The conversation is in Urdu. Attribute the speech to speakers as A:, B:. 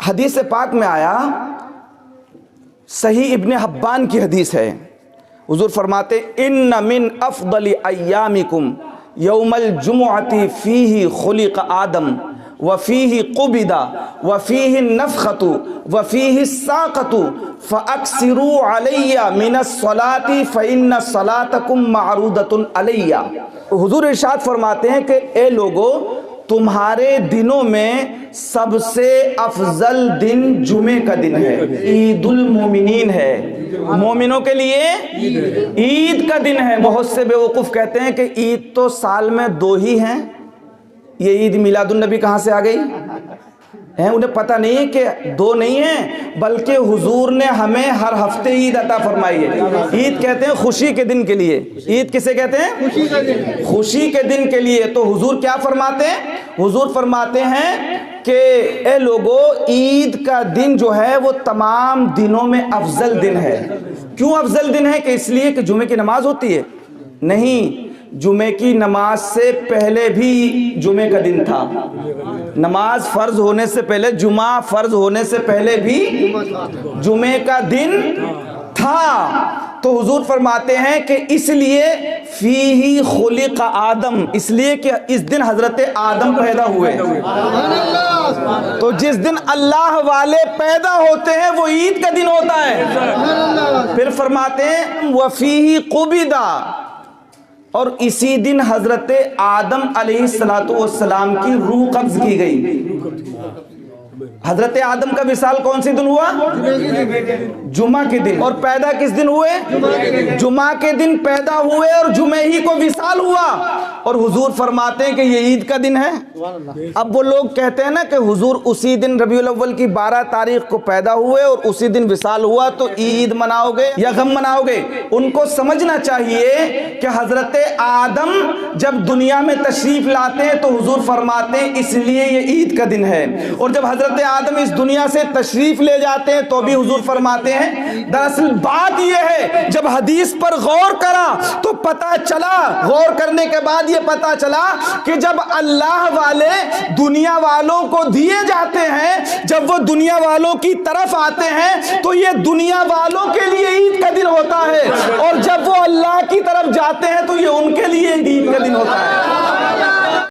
A: حدیث پاک میں آیا، صحیح ابن حبان کی حدیث ہے، حضور فرماتے ان من افضل ایامکم یوم الجمعۃ فیہ خلق آدم وفیہ قبض وفیہ النفخۃ وفیہ الساقۃ فاکثروا علی من الصلاۃ فإن صلاتکم معروضۃ علی۔ حضور ارشاد فرماتے ہیں کہ اے لوگو، تمہارے دنوں میں سب سے افضل دن جمعے کا دن ہے، عید المومنین ہے، مومنوں کے لیے عید کا دن ہے۔ بہت سے بے وقوف کہتے ہیں کہ عید تو سال میں 2 ہی ہیں، یہ عید میلاد النبی کہاں سے آ گئی ہے؟ انہیں پتہ نہیں ہے کہ 2 نہیں ہیں، بلکہ حضور نے ہمیں ہر ہفتے عید عطا فرمائی ہے۔ عید کہتے ہیں خوشی کے دن کے لیے، عید کسے کہتے ہیں؟ خوشی کے دن کے لیے۔ تو حضور کیا فرماتے ہیں؟ حضور فرماتے ہیں کہ اے لوگو، عید کا دن جو ہے وہ تمام دنوں میں افضل دن ہے۔ کیوں افضل دن ہے؟ کہ اس لیے کہ جمعے کی نماز ہوتی ہے؟ نہیں، جمعے کی نماز سے پہلے بھی جمعے کا دن تھا، نماز فرض ہونے سے پہلے، جمعہ فرض ہونے سے پہلے بھی جمعے کا دن تھا۔ تو حضور فرماتے ہیں کہ اس لیے فیہ خلق آدم، اس لیے کہ اس دن حضرت آدم پیدا ہوئے۔ تو جس دن اللہ والے پیدا ہوتے ہیں وہ عید کا دن ہوتا ہے۔ پھر فرماتے ہیں وفیہ قبض، اور اسی دن حضرت آدم علیہ السلام کی روح قبض کی گئی۔ حضرت آدم کا وصال کون سی دن ہوا؟ جمعہ کے دن۔ اور پیدا کس دن ہوئے؟ جمعہ کے دن پیدا ہوئے اور جمعہ ہی کو وصال ہوا۔ اور حضور فرماتے ہیں کہ یہ عید کا دن ہے۔ اب وہ لوگ کہتے ہیں نا کہ حضور اسی دن ربیع الاول کی 12 تاریخ کو پیدا ہوئے اور اسی دن وصال ہوا، تو عید مناؤ گے یا غم مناؤ گے؟ ان کو سمجھنا چاہیے کہ حضرت آدم جب دنیا میں تشریف لاتے ہیں تو حضور فرماتے ہیں اس لیے یہ عید کا دن ہے، اور جب حضرت آدم اس دنیا سے تشریف لے جاتے ہیں تو بھی حضور فرماتے ہیں۔ دراصل بات یہ ہے، جب حدیث پر غور کرا تو پتہ چلا، غور کرنے کے بعد یہ پتہ چلا کہ جب اللہ والے دنیا والوں کو دیے جاتے ہیں، جب وہ دنیا والوں کی طرف آتے ہیں تو یہ دنیا والوں کے لیے عید کا دن ہوتا ہے، اور جب وہ اللہ کی طرف جاتے ہیں تو یہ ان کے لیے عید کا دن ہوتا ہے۔